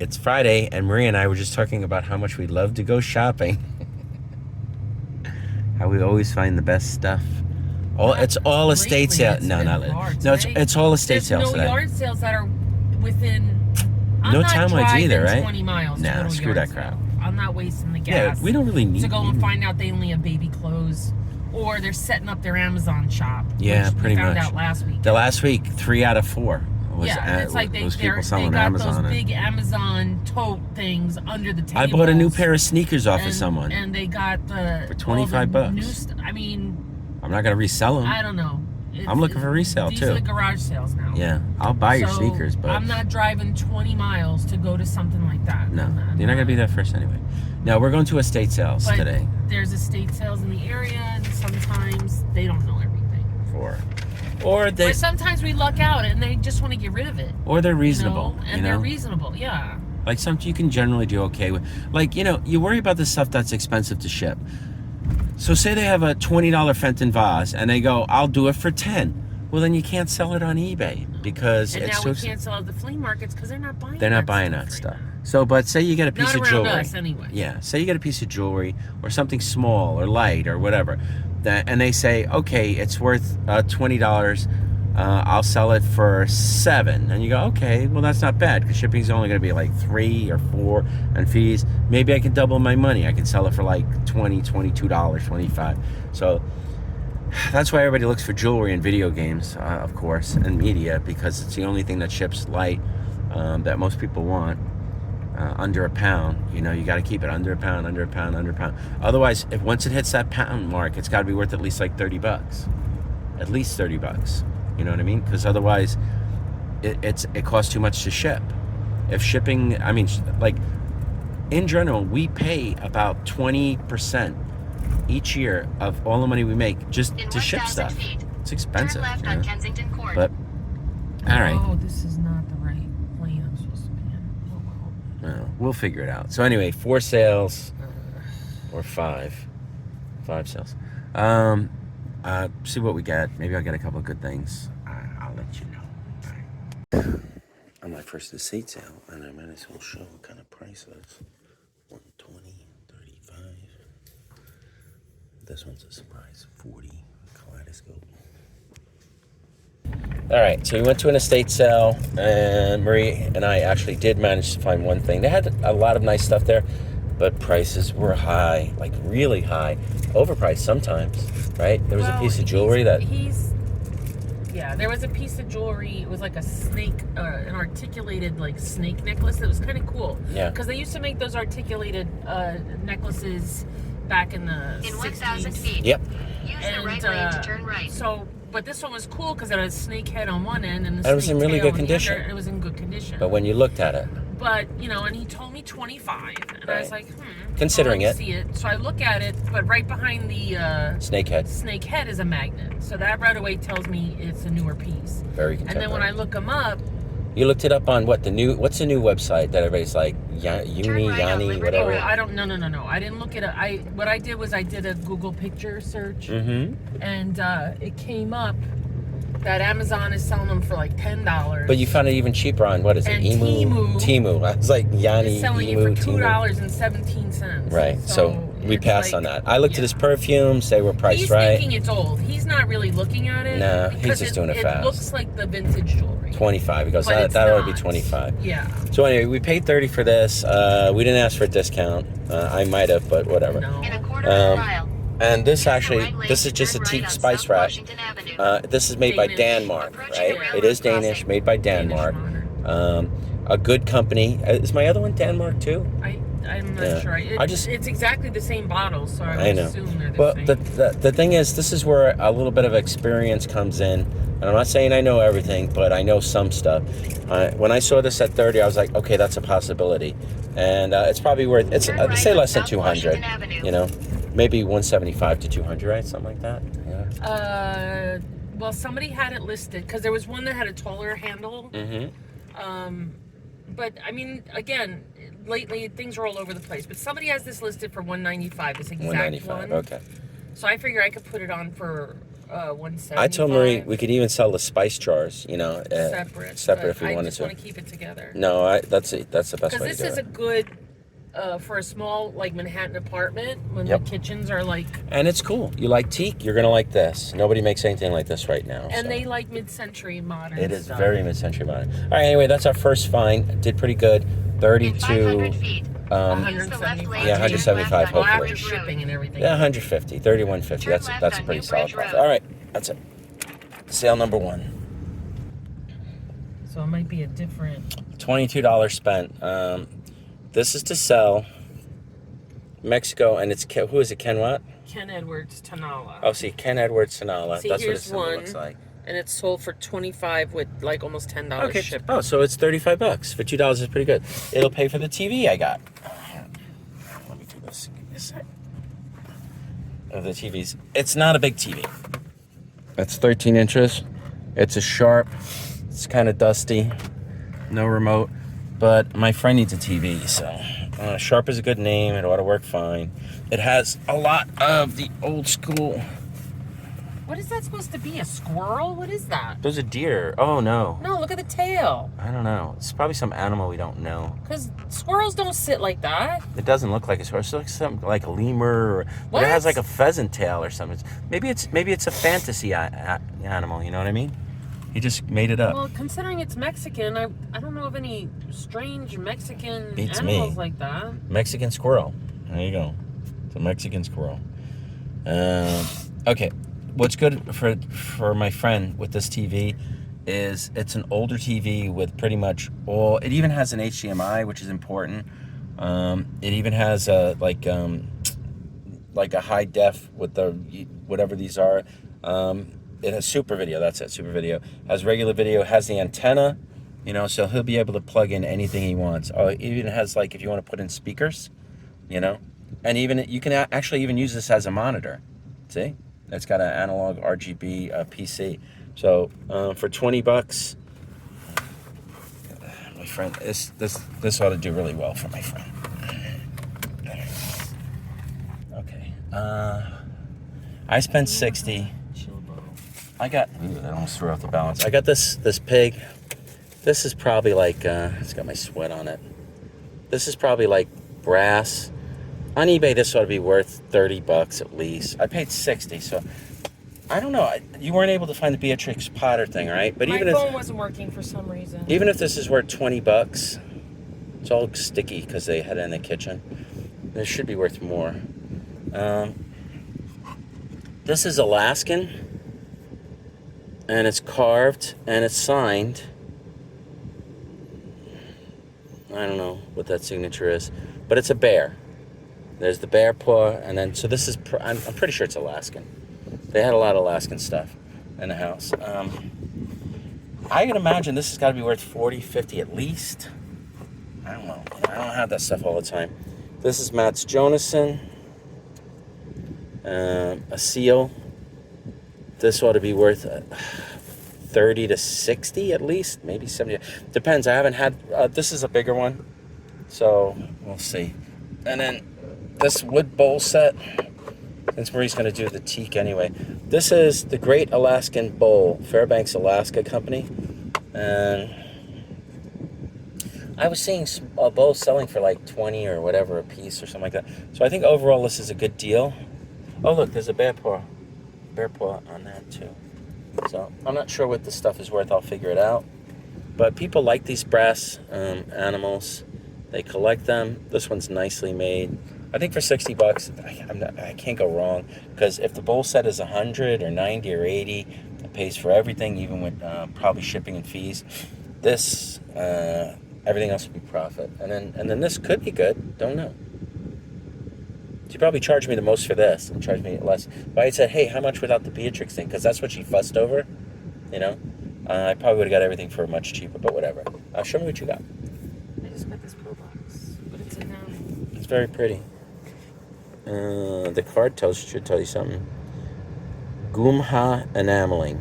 It's Friday, and Maria and I were just talking about how much we love to go shopping. How we always find the best stuff. It's all estate sales. No, not lately. No, it's all estate sales today. There's no yard sales that are within... No townwides either, right? 20 miles. Nah, screw that crap. I'm not wasting the gas. Yeah, we don't really need to go and find out they only have baby clothes, or they're setting up their Amazon shop. Yeah, which pretty we found much. out last week. The last week, 3 out of 4 was it's like those people selling they got Amazon. those big Amazon tote things under the table. I bought a new pair of sneakers off of someone, and they got the for $25. New I mean, I'm not gonna resell them. I don't know. I'm looking for resale these too. These are the garage sales now. Yeah, I'll buy your sneakers, but I'm not driving 20 miles to go to something like that. No, you're not gonna be there first anyway. No, we're going to estate sales today. There's estate sales in the area, and sometimes they don't know everything. Or sometimes we luck out and they just want to get rid of it. Or they're reasonable. They're reasonable, yeah. Like something you can generally do okay with. Like, you worry about the stuff that's expensive to ship. So say they have a $20 Fenton vase and they go, I'll do it for $10. Well, then you can't sell it on eBay because and it's now we can't sell at the flea markets because they're not buying. They're not buying that stuff. So, but say you get a piece of jewelry. Not around us anyway. Yeah, say you get a piece of jewelry or something small or light or whatever, and they say, okay, it's worth $20. I'll sell it for $7, and you go, okay, well that's not bad because shipping's only going to be like $3 or $4 and fees. Maybe I can double my money. I can sell it for like $20, $22, $25. So that's why everybody looks for jewelry and video games, of course, and media, because it's the only thing that ships light that most people want. Under a pound, you got to keep it under a pound, under a pound, under a pound. Otherwise, once it hits that pound mark, it's got to be worth at least like $30, at least $30. You know what I mean? Because otherwise, it costs too much to ship. If shipping, like in general, we pay about 20% each year of all the money we make just to ship stuff. It's expensive. Turn left on Kensington Court. But all right. Oh, this is not the right lane I'm supposed to be in. Oh well. Well, we'll figure it out. So anyway, 4 sales or 5 sales. See what we get. Maybe I'll get a couple of good things. I'll let you know. All right. On my first estate sale, and I might as well show what kind of price it is. 120, 35. This one's a surprise. 40 kaleidoscope. All right, so we went to an estate sale, and Marie and I actually did manage to find one thing. They had a lot of nice stuff there, but prices were high, like really high, overpriced sometimes, right? There was a piece of jewelry there was a piece of jewelry. It was like a snake, an articulated like snake necklace that was kind of cool. Yeah. Because they used to make those articulated necklaces back in the 60s. 1,000 feet. Yep. Use the right lane to turn right. But this one was cool because it had a snake head on one end and it was in really good condition. It was in good condition. But when you looked at it. But, and he told me 25. And I was like, Considering it. See it. So I look at it, but right behind the snake head is a magnet. So that right away tells me it's a newer piece. Very contemporary. And then when I look them up. You looked it up on what's the new website that everybody's like, Yanni, whatever? Oh, I don't, no. I didn't look it up. What I did was I did a Google picture search. Mm-hmm. And it came up that Amazon is selling them for like $10. But you found it even cheaper on, what is it? Temu. I was like, Yanni, selling Emu, you for $2.17. Right, so we passed on that. I looked at his perfumes, they were priced right. He's thinking it's old. He's not really looking at it. No, he's just doing it fast. It looks like the vintage jewelry. 25. He goes, that ought to be 25. Yeah. So anyway, we paid $30 for this. We didn't ask for a discount. I might have, but whatever. No. In a quarter of a mile. And this is just a Teak spice rack. This is made by Denmark, right? It is Danish, made by Denmark. A good company. Is my other one Denmark too? I'm not sure. It's exactly the same bottle, so I would assume they're the same. The thing is, this is where a little bit of experience comes in. And I'm not saying I know everything, but I know some stuff. When I saw this at 30, I was like, okay, that's a possibility. And it's probably worth, say less than 200, maybe 175 to 200, right? Something like that. Yeah. Well, somebody had it listed because there was one that had a taller handle. Mm-hmm. But I mean, again, lately things are all over the place. But somebody has this listed for $195. This exact one. Okay. So I figure I could put it on for $175. I told Marie we could even sell the spice jars, you know, separate if we wanted to. I just want to keep it together. No, that's the best way to do it. Because this is a good, for a small, like, Manhattan apartment, when the kitchens are, like... And it's cool. You like teak, you're going to like this. Nobody makes anything like this right now. And they like mid-century modern It is stuff. very mid-century modern. All right, anyway, that's our first find. Did pretty good. 32... 500 feet. 175. Yeah, 175 Well, hopefully. after shipping and everything. Yeah, 150. 3150. That's a pretty solid profit. All right, that's it. Sale number 1. So it might be a different... $22 spent. This is to sell Mexico, and it's who is it? Ken what? Ken Edwards Tonala. Oh, see, Ken Edwards Tonala. See, That's what here's it looks like. And it's sold for $25 with like almost $10 shipping. Oh, so it's $35 for $2 is pretty good. It'll pay for the TV I got. Let me do this. Give me a sec. Of the TVs, it's not a big TV. It's 13 inches. It's a Sharp. It's kind of dusty. No remote. But my friend needs a TV, so Sharp is a good name. It ought to work fine. It has a lot of the old school. What is that supposed to be? A squirrel? What is that? Those are deer. Oh, no. No, look at the tail. I don't know. It's probably some animal we don't know. Because squirrels don't sit like that. It doesn't look like a squirrel. It looks something like a lemur. But it has like a pheasant tail or something. Maybe it's a fantasy animal. You know what I mean? He just made it up. Well, considering it's Mexican, I don't know of any strange Mexican Beats animals me. like that. Mexican squirrel. There you go. It's a Mexican squirrel. Okay. What's good for my friend with this TV is it's an older TV with pretty much all. It even has an HDMI, which is important. It even has like a high def with the whatever these are. It has super video. That's it. Super video has regular video. Has the antenna, you know, so he'll be able to plug in anything he wants. Oh, it even has like if you want to put in speakers, you know, and even you can actually even use this as a monitor. See, it's got an analog RGB PC. So for $20, my friend, this ought to do really well for my friend. Okay, I spent $60. I got, I almost threw off the balance. I got this pig. This is probably like, it's got my sweat on it. This is probably like brass. On eBay, this ought to be worth $30 at least. I paid $60, so I don't know. You weren't able to find the Beatrix Potter thing, right? But my even phone wasn't working for some reason. Even if this is worth $20, it's all sticky because they had it in the kitchen. This should be worth more. This is Alaskan. And it's carved and it's signed. I don't know what that signature is, but it's a bear. There's the bear paw, and then so this is. I'm pretty sure it's Alaskan. They had a lot of Alaskan stuff in the house. I can imagine this has got to be worth $40, $50 at least. I don't know. I don't have that stuff all the time. This is Matt's Jonasson. A seal. This ought to be worth 30 to 60 at least, maybe 70. Depends. I haven't had. This is a bigger one, so we'll see. And then this wood bowl set. Since Marie's going to do the teak anyway, this is the Great Alaskan Bowl, Fairbanks, Alaska company, and I was seeing bowls selling for like 20 or whatever a piece or something like that. So I think overall this is a good deal. Oh look, there's a bear paw on that too. So I'm not sure what this stuff is worth. I'll figure it out. But people like these brass animals. They collect them. This one's nicely made. I think for $60, I can't go wrong. Because if the bowl set is 100 or 90 or 80, it pays for everything, even with probably shipping and fees. This, everything else would be profit. And then this could be good. Don't know. She probably charged me the most for this and charged me less. But I said, hey, how much without the Beatrix thing? Because that's what she fussed over, you know. I probably would have got everything for much cheaper, but whatever. Show me what you got. I just got this pro box, but it's Enamel. It's very pretty. The card should tell you something. Gumha Enameling.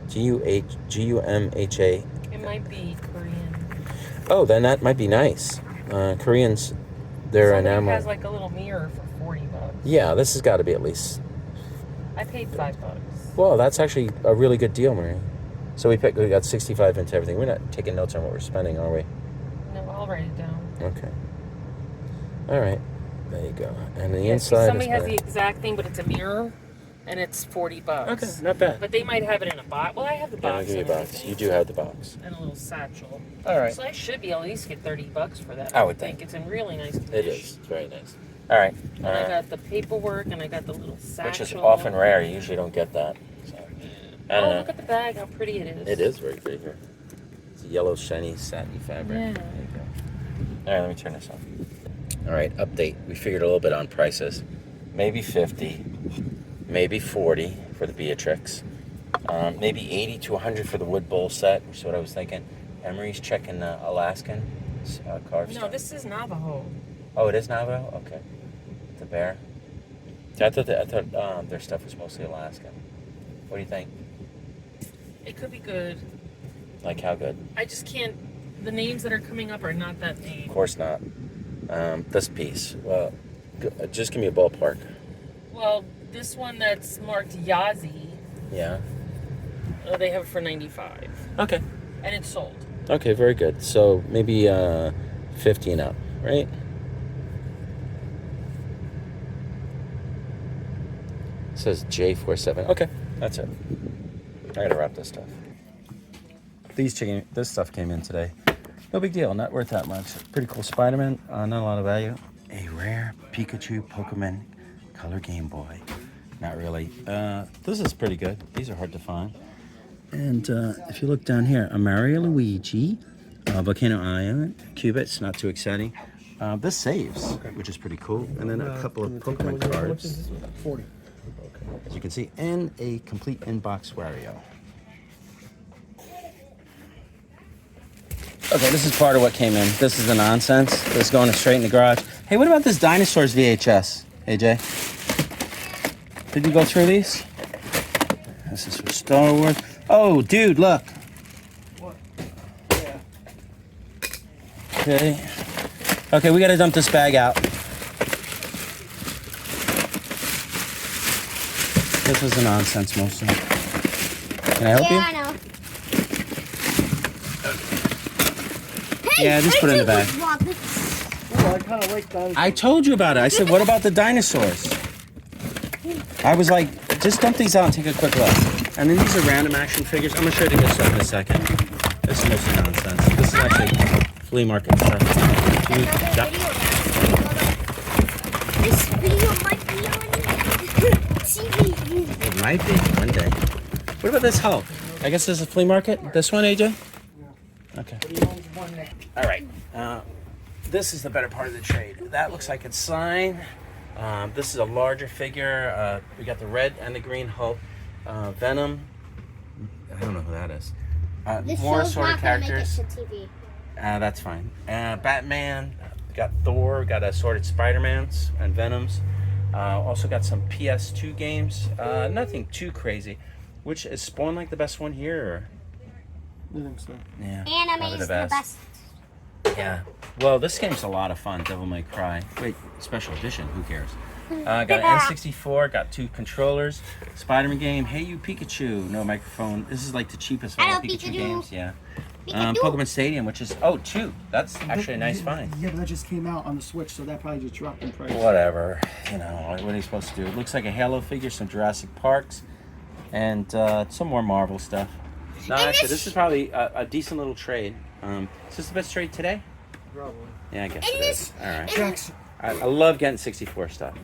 Gumha. It might be Korean. Oh, then that might be nice. Koreans, they're Somebody enamel. has like a little mirror for $40. Yeah, this has got to be at least I paid $5. Well, that's actually a really good deal, Marie. So we got 65 into everything. We're not taking notes on what we're spending, are we? No, I'll write it down. Okay. All right. There you go. And the inside. Somebody has the exact thing, but it's a mirror, and it's $40. Okay, not bad. But they might have it in a box. Well, I have the box. I'll give you a box. You do have the box. And a little satchel. All right. So I should be at least get $30 for that. I would think. It's in really nice condition. It is. It's very nice. All right. And I got the paperwork, and I got the little satchel. Which is often rare. You usually don't get that. So. Oh, look at the bag, how pretty it is. It is very pretty here. It's a yellow, shiny, satiny fabric. Yeah. There you go. All right, let me turn this on. All right, update. We figured a little bit on prices. Maybe 50, maybe 40 for the Beatrix. Maybe 80 to 100 for the wood bowl set, which is what I was thinking. Emery's checking Alaskan carved No, stone. this is Navajo. Oh, it is Navajo? Okay. The bear. I thought their stuff was mostly Alaskan. What do you think? It could be good. Like how good? I just can't. The names that are coming up are not that name. Of course not. This piece. Well, just give me a ballpark. Well, this one that's marked Yazi, Yeah. they have it for $95, Okay. and it's sold. Okay, very good. So maybe 50 and up, right? It says J47. Okay, that's it. I gotta wrap this stuff. This stuff came in today. No big deal, not worth that much. Pretty cool Spider-Man, not a lot of value. A rare Pikachu Pokemon Color Game Boy. Not really. This is pretty good. These are hard to find. And if you look down here, a Mario Luigi, Volcano Island, Cubits, not too exciting. This saves, which is pretty cool. And then a couple of Pokemon cards. 40. As you can see, and a complete inbox Wario. Okay, this is part of what came in. This is the nonsense. This is going straight in the garage. Hey, what about this Dinosaurs VHS, AJ? Did you go through these? This is for Star Wars. Oh, dude, look. What? Yeah. Okay. Okay, we gotta dump this bag out. This was the nonsense mostly. Can I help you? I know. Yeah, just put it in the bag. Oh, I kind of like that. I told you about it. I said, what about the dinosaurs? I was like, just dump these out and take a quick look. And then these are random action figures. I'm going to show you the good stuff in a second. This is mostly nonsense. This is actually flea market stuff. This video might be on TV. It might be one day. What about this Hulk? I guess this is a flea market. This one, AJ? Okay. All right. This is the better part of the trade. That looks like it's signed. This is a larger figure. We got the red and the green Hulk. Venom. I don't know who that is. More assorted characters. That's fine. Batman. Got Thor. Got assorted Spider-Mans and Venoms. Also got some PS2 games. Nothing too crazy. Which is Spawn like the best one here? Or? I think so. Yeah. Anime is the best. Yeah. Well, this game's a lot of fun. Devil May Cry. Wait, special edition. Who cares? Got an N64. Got 2 controllers. Spider-Man game. Hey You Pikachu. No microphone. This is like the cheapest of all Hello, Pikachu Pikachu. games. Yeah. Pikachu. Pokemon Stadium, which is 2. That's actually a nice find. Yeah, but that just came out on the Switch, so that probably just dropped in price. Whatever. You know what are you supposed to do? It looks like a Halo figure. Some Jurassic Parks, and some more Marvel stuff. No, actually, this is probably a decent little trade. Is this the best trade today? Probably. Yeah, I guess it is. All right. Jackson. I love getting 64 stuff.